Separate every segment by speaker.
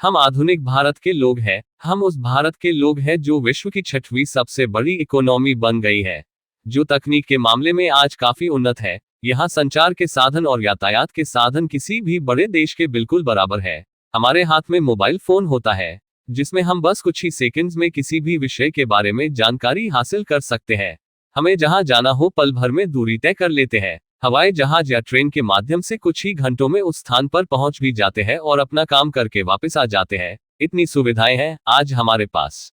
Speaker 1: हम आधुनिक भारत के लोग हैं। हम उस भारत के लोग हैं जो विश्व की 6वीं सबसे बड़ी इकोनॉमी बन गई है, जो तकनीक के मामले में आज काफी उन्नत है। यहाँ संचार के साधन और यातायात के साधन किसी भी बड़े देश के बिल्कुल बराबर है। हमारे हाथ में मोबाइल फोन होता है, जिसमें हम बस कुछ ही सेकंड्स में किसी भी विषय के बारे में जानकारी हासिल कर सकते हैं। हमें जहां जाना हो पल भर में दूरी तय कर लेते हैं। हवाई जहाज या ट्रेन के माध्यम से कुछ ही घंटों में उस स्थान पर पहुंच भी जाते हैं और अपना काम करके वापस आ जाते हैं। इतनी सुविधाएं हैं आज हमारे पास।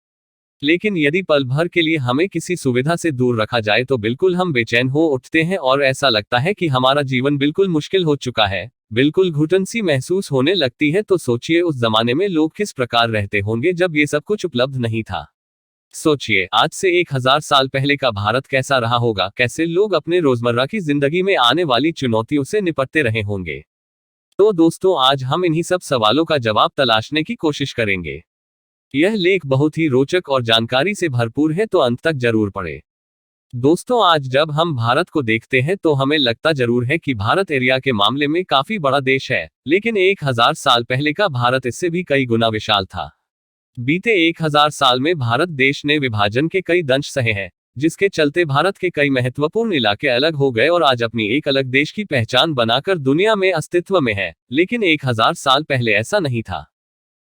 Speaker 1: लेकिन यदि पल भर के लिए हमें किसी सुविधा से दूर रखा जाए तो बिल्कुल हम बेचैन हो उठते हैं और ऐसा लगता है कि हमारा जीवन बिल्कुल मुश्किल हो चुका है। बिल्कुल घुटन सी महसूस होने लगती है। तो सोचिए उस जमाने में लोग किस प्रकार रहते होंगे जब ये सब कुछ उपलब्ध नहीं था। सोचिए आज से 1000 साल पहले का भारत कैसा रहा होगा, कैसे लोग अपने रोजमर्रा की जिंदगी में आने वाली चुनौतियों से निपटते रहे होंगे। तो दोस्तों आज हम इन्हीं सब सवालों का जवाब तलाशने की कोशिश करेंगे। यह लेख बहुत ही रोचक और जानकारी से भरपूर है, तो अंत तक जरूर पढ़ें। दोस्तों आज जब हम भारत को देखते हैं तो हमें लगता जरूर है कि भारत एरिया के मामले में काफी बड़ा देश है, लेकिन 1000 साल पहले का भारत इससे भी कई गुना विशाल था। बीते 1000 साल में भारत देश ने विभाजन के कई दंश सहे हैं, जिसके चलते भारत के कई महत्वपूर्ण इलाके अलग हो गए और आज अपनी एक अलग देश की पहचान बनाकर दुनिया में अस्तित्व में है। लेकिन 1000 साल पहले ऐसा नहीं था।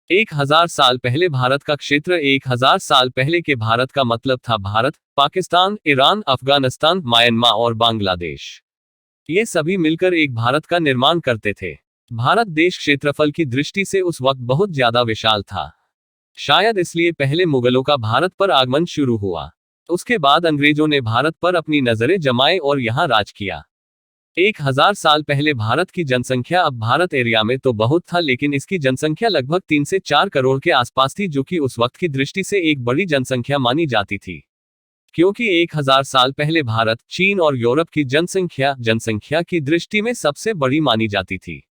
Speaker 1: 1000 साल पहले भारत का क्षेत्र 1000 साल पहले के भारत का मतलब था भारत, पाकिस्तान, ईरान, अफगानिस्तान, म्यांमार और बांग्लादेश। ये सभी मिलकर एक भारत का निर्माण करते थे। भारत देश क्षेत्रफल की दृष्टि से उस वक्त बहुत ज्यादा विशाल था। शायद इसलिए पहले मुगलों का भारत पर आगमन शुरू हुआ। उसके बाद अंग्रेजों ने भारत पर अपनी नजरें जमाए और यहाँ राज किया। 1000 साल पहले भारत की जनसंख्या अब भारत एरिया में तो बहुत था, लेकिन इसकी जनसंख्या लगभग 3 से 4 करोड़ के आसपास थी, जो कि उस वक्त की दृष्टि से एक बड़ी जनसंख्या मानी जाती थी। क्योंकि 1000 साल पहले भारत, चीन और यूरोप की जनसंख्या की दृष्टि में सबसे बड़ी मानी जाती थी।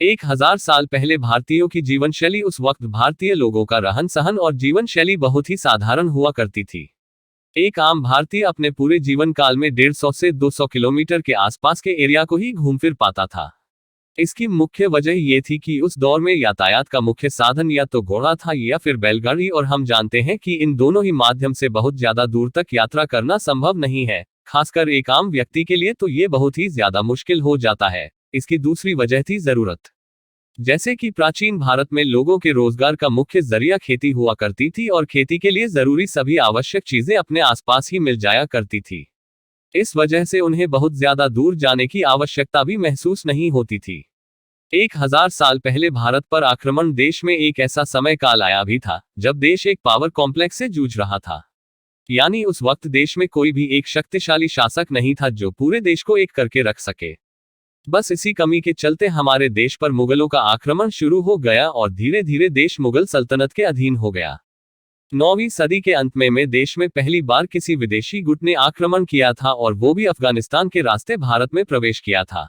Speaker 1: 1000 साल पहले भारतीयों की जीवन शैली, उस वक्त भारतीय लोगों का रहन सहन और जीवन शैली बहुत ही साधारण हुआ करती थी। एक आम भारतीय अपने पूरे जीवन काल में 150 से 200 किलोमीटर के आसपास के एरिया को ही घूम फिर पाता था। इसकी मुख्य वजह ये थी कि उस दौर में यातायात का मुख्य साधन या तो घोड़ा था या फिर बैलगाड़ी, और हम जानते हैं कि इन दोनों ही माध्यम से बहुत ज्यादा दूर तक यात्रा करना संभव नहीं है। खासकर एक आम व्यक्ति के लिए तो ये बहुत ही ज्यादा मुश्किल हो जाता है। इसकी दूसरी वजह थी जरूरत। जैसे कि प्राचीन भारत में लोगों के रोजगार का मुख्य जरिया खेती हुआ करती थी और खेती के लिए जरूरी सभी आवश्यक चीजें अपने आसपास ही मिल जाया करती थी। इस वजह से उन्हें बहुत ज्यादा दूर जाने की आवश्यकता भी महसूस नहीं होती थी। 1000 साल पहले भारत पर आक्रमण देश में एक ऐसा समय काल आया भी था जब देश एक पावर कॉम्प्लेक्स से जूझ रहा था। यानी उस वक्त देश में कोई भी एक शक्तिशाली शासक नहीं था जो पूरे देश को एक करके रख सके। बस इसी कमी के चलते हमारे देश पर मुगलों का आक्रमण शुरू हो गया और धीरे धीरे देश मुगल सल्तनत के अधीन हो गया। 9वीं सदी के अंत में देश में पहली बार किसी विदेशी गुट ने आक्रमण किया था, और वो भी अफगानिस्तान के रास्ते भारत में प्रवेश किया था।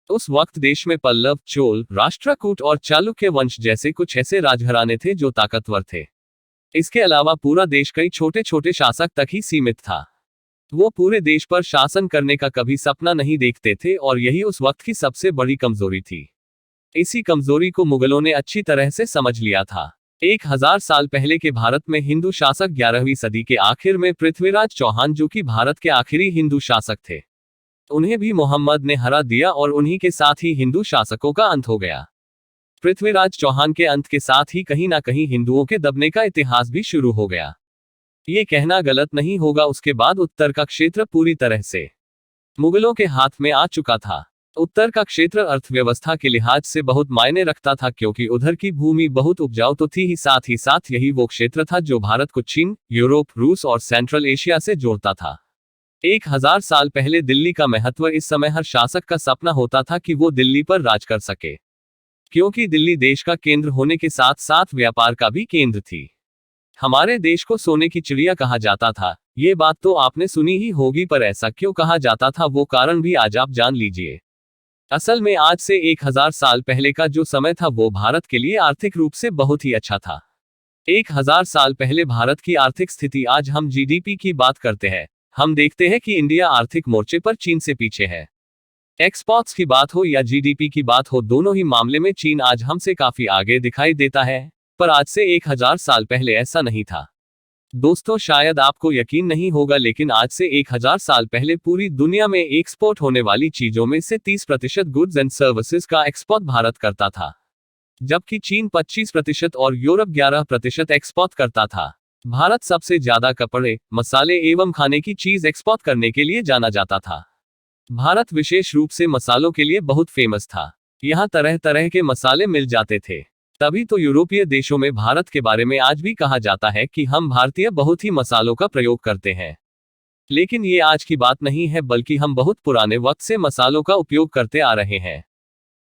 Speaker 1: उस वक्त देश में पल्लव, चोल, राष्ट्रकूट और चालुक्य वंश जैसे कुछ ऐसे राजघराने थे जो ताकतवर थे। इसके अलावा पूरा देश कई छोटे छोटे शासक तक ही सीमित था। वो पूरे देश पर शासन करने का कभी सपना नहीं देखते थे, और यही उस वक्त की सबसे बड़ी कमजोरी थी। इसी कमजोरी को मुगलों ने अच्छी तरह से समझ लिया था। 1000 साल पहले के भारत में हिंदू शासक 11वीं सदी के आखिर में पृथ्वीराज चौहान, जो कि भारत के आखिरी हिंदू शासक थे, उन्हें भी मोहम्मद ने हरा दिया और उन्हीं के साथ ही हिंदू शासकों का अंत हो गया। पृथ्वीराज चौहान के अंत के साथ ही कहीं ना कहीं हिंदुओं के दबने का इतिहास भी शुरू हो गया। ये कहना गलत नहीं होगा, उसके बाद उत्तर का क्षेत्र पूरी तरह से मुगलों के हाथ में आ चुका था। उत्तर का क्षेत्र अर्थव्यवस्था के लिहाज से बहुत मायने रखता था, क्योंकि उधर की भूमि बहुत उपजाऊ तो थी ही साथ यही वो क्षेत्र था जो भारत को चीन, यूरोप, रूस और सेंट्रल एशिया से जोड़ता था। 1000 साल पहले दिल्ली का महत्व इस समय हर शासक का सपना होता था कि वो दिल्ली पर राज कर सके, क्योंकि दिल्ली देश का केंद्र होने के साथ साथ व्यापार का भी केंद्र थी। हमारे देश को सोने की चिड़िया कहा जाता था। ये बात तो आपने सुनी ही होगी, पर ऐसा क्यों कहा जाता था वो कारण भी आज आप जान लीजिए। असल में आज से 1000 साल पहले का जो समय था वो भारत के लिए आर्थिक रूप से बहुत ही अच्छा था। 1000 साल पहले भारत की आर्थिक स्थिति, आज हम जीडीपी की बात करते हैं, हम देखते हैं कि इंडिया आर्थिक मोर्चे पर चीन से पीछे है। एक्सपोर्ट्स की बात हो या जीडीपी की बात हो, दोनों ही मामले में चीन आज हमसे काफी आगे दिखाई देता है। पर आज से 1000 साल पहले ऐसा नहीं था। दोस्तों, शायद आपको यकीन नहीं होगा, लेकिन आज से 1000 साल पहले पूरी दुनिया में एक्सपोर्ट होने वाली चीजों में से 30% गुड्स एंड सर्विसेज का एक्सपोर्ट भारत करता था, जबकि चीन 25% और यूरोप 11% एक्सपोर्ट करता था। भारत सबसे ज्यादा कपड़े, मसाले एवं खाने की चीज एक्सपोर्ट करने के लिए जाना जाता था। भारत विशेष रूप से मसालों के लिए बहुत फेमस था। यहाँ तरह तरह के मसाले मिल जाते थे। तभी तो यूरोपीय देशों में भारत के बारे में आज भी कहा जाता है कि हम भारतीय बहुत ही मसालों का प्रयोग करते हैं। लेकिन ये आज की बात नहीं है, बल्कि हम बहुत पुराने वक्त से मसालों का उपयोग करते आ रहे हैं।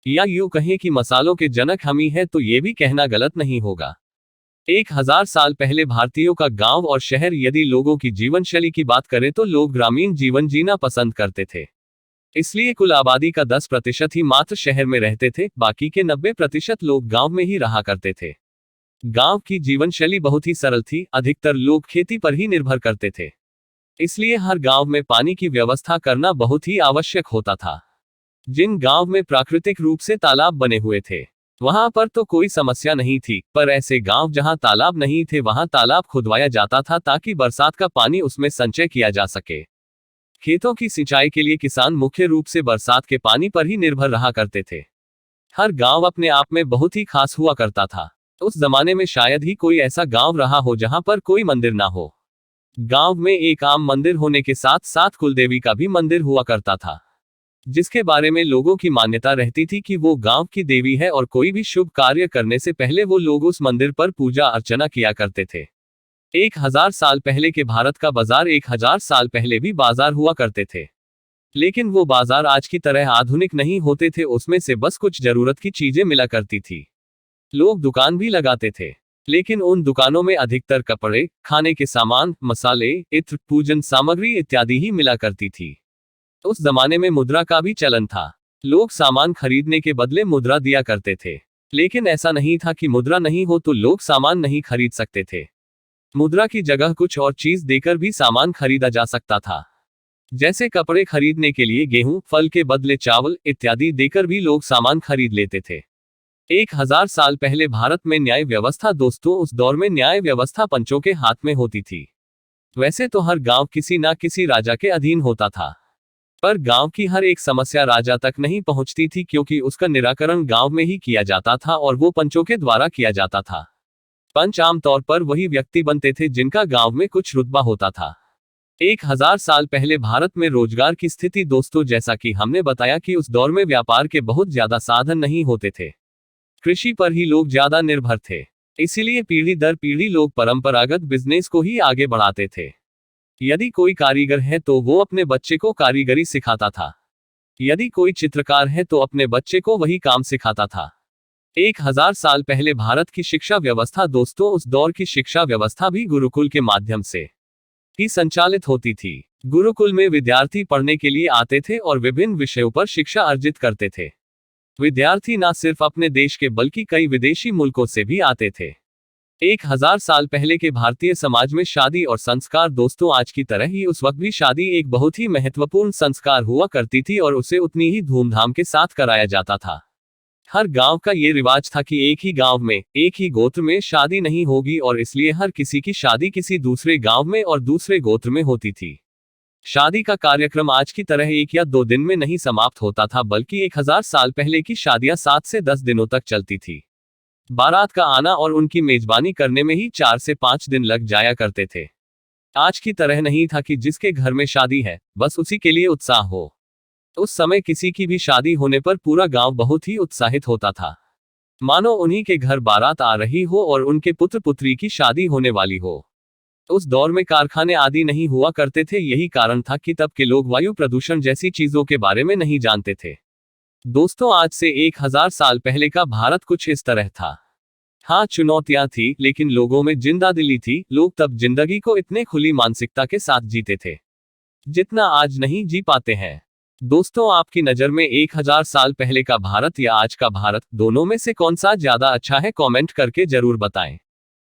Speaker 1: या यूं कहें कि मसालों के जनक हम ही हैं, तो ये भी कहना गलत नहीं होगा। 1000 साल पहले भारतीयों का गांव और शहर, यदि लोगों की जीवन शैली की बात करें तो लोग ग्रामीण जीवन जीना पसंद करते थे। इसलिए कुल आबादी का 10% ही मात्र शहर में रहते थे, बाकी के 90% लोग गांव में ही रहा करते थे। गांव की जीवन शैली बहुत ही सरल थी, अधिकतर लोग खेती पर ही निर्भर करते थे। इसलिए हर गांव में पानी की व्यवस्था करना बहुत ही आवश्यक होता था। जिन गांव में प्राकृतिक रूप से तालाब बने हुए थे, वहां पर तो कोई समस्या नहीं थी, पर ऐसे गांव जहां तालाब नहीं थे, वहां तालाब खुदवाया जाता था ताकि बरसात का पानी उसमें संचय किया जा सके। खेतों की सिंचाई के लिए किसान मुख्य रूप से बरसात के पानी पर ही निर्भर रहा करते थे। हर गांव अपने आप में बहुत ही खास हुआ करता था। उस जमाने में शायद ही कोई ऐसा गांव रहा हो जहां पर कोई मंदिर ना हो। गांव में एक आम मंदिर होने के साथ साथ कुलदेवी का भी मंदिर हुआ करता था, जिसके बारे में लोगों की मान्यता रहती थी कि वो गांव की देवी है और कोई भी शुभ कार्य करने से पहले वो लोग उस मंदिर पर पूजा अर्चना किया करते थे। 1000 साल पहले के भारत का बाजार 1000 साल पहले भी बाजार हुआ करते थे, लेकिन वो बाजार आज की तरह आधुनिक नहीं होते थे। उसमें से बस कुछ जरूरत की चीजें मिला करती थी। लोग दुकान भी लगाते थे, लेकिन उन दुकानों में अधिकतर कपड़े, खाने के सामान, मसाले, इत्र, पूजन सामग्री इत्यादि ही मिला करती थी। उस जमाने में मुद्रा का भी चलन था। लोग सामान खरीदने के बदले मुद्रा दिया करते थे, लेकिन ऐसा नहीं था कि मुद्रा नहीं हो तो लोग सामान नहीं खरीद सकते थे। मुद्रा की जगह कुछ और चीज देकर भी सामान खरीदा जा सकता था। जैसे कपड़े खरीदने के लिए गेहूं, फल के बदले चावल इत्यादि देकर भी लोग सामान खरीद लेते थे। 1000 साल पहले भारत में न्याय व्यवस्था, दोस्तों, उस दौर में न्याय व्यवस्था पंचों के हाथ में होती थी। वैसे तो हर गांव किसी ना किसी राजा के अधीन होता था, पर गांव की हर एक समस्या राजा तक नहीं पहुंचती थी, क्योंकि उसका निराकरण गांव में ही किया जाता था और वो पंचों के द्वारा किया जाता था। पंच आमतौर पर वही व्यक्ति बनते थे जिनका गांव में कुछ रुतबा होता था। 1000 साल पहले भारत में रोजगार की स्थिति, दोस्तों, जैसा कि हमने बताया कि उस दौर में व्यापार के बहुत ज्यादा साधन नहीं होते थे। कृषि पर ही लोग ज्यादा निर्भर थे। इसीलिए पीढ़ी दर पीढ़ी लोग परंपरागत बिजनेस को ही आगे बढ़ाते थे। यदि कोई कारीगर है तो वो अपने बच्चे को कारीगरी सिखाता था। यदि कोई चित्रकार है तो अपने बच्चे को वही काम सिखाता था। 1000 साल पहले भारत की शिक्षा व्यवस्था, दोस्तों, उस दौर की शिक्षा व्यवस्था भी गुरुकुल के माध्यम से ही संचालित होती थी। गुरुकुल में विद्यार्थी पढ़ने के लिए आते थे और विभिन्न विषयों पर शिक्षा अर्जित करते थे। विद्यार्थी न सिर्फ अपने देश के बल्कि कई विदेशी मुल्कों से भी आते थे। 1000 साल पहले के भारतीय समाज में शादी और संस्कार, दोस्तों, आज की तरह ही उस वक्त भी शादी एक बहुत ही महत्वपूर्ण संस्कार हुआ करती थी और उसे उतनी ही धूमधाम के साथ कराया जाता था। हर गांव का ये रिवाज था कि एक ही गांव में, एक ही गोत्र में शादी नहीं होगी और इसलिए हर किसी की शादी किसी दूसरे गांव में और दूसरे गोत्र में होती थी। शादी का कार्यक्रम आज की तरह 1 या 2 दिन में नहीं समाप्त होता था, बल्कि 1000 साल पहले की शादियां 7 से 10 दिनों तक चलती थी। बारात का आना और उनकी मेजबानी करने में ही 4 से 5 दिन लग जाया करते थे। आज की तरह नहीं था कि जिसके घर में शादी है बस उसी के लिए उत्साह हो। उस समय किसी की भी शादी होने पर पूरा गांव बहुत ही उत्साहित होता था, मानो उन्हीं के घर बारात आ रही हो और उनके पुत्र पुत्री की शादी होने वाली हो। उस दौर में कारखाने आदि नहीं हुआ करते थे, यही कारण था कि तब के लोग वायु प्रदूषण जैसी चीजों के बारे में नहीं जानते थे। दोस्तों, आज से 1000 साल पहले का भारत कुछ इस तरह था। हाँ, चुनौतियां थी, लेकिन लोगों में जिंदादिली थी। लोग तब जिंदगी को इतने खुली मानसिकता के साथ जीते थे जितना आज नहीं जी पाते हैं। दोस्तों, आपकी नजर में 1000 साल पहले का भारत या आज का भारत, दोनों में से कौन सा ज्यादा अच्छा है, कमेंट करके जरूर बताएं।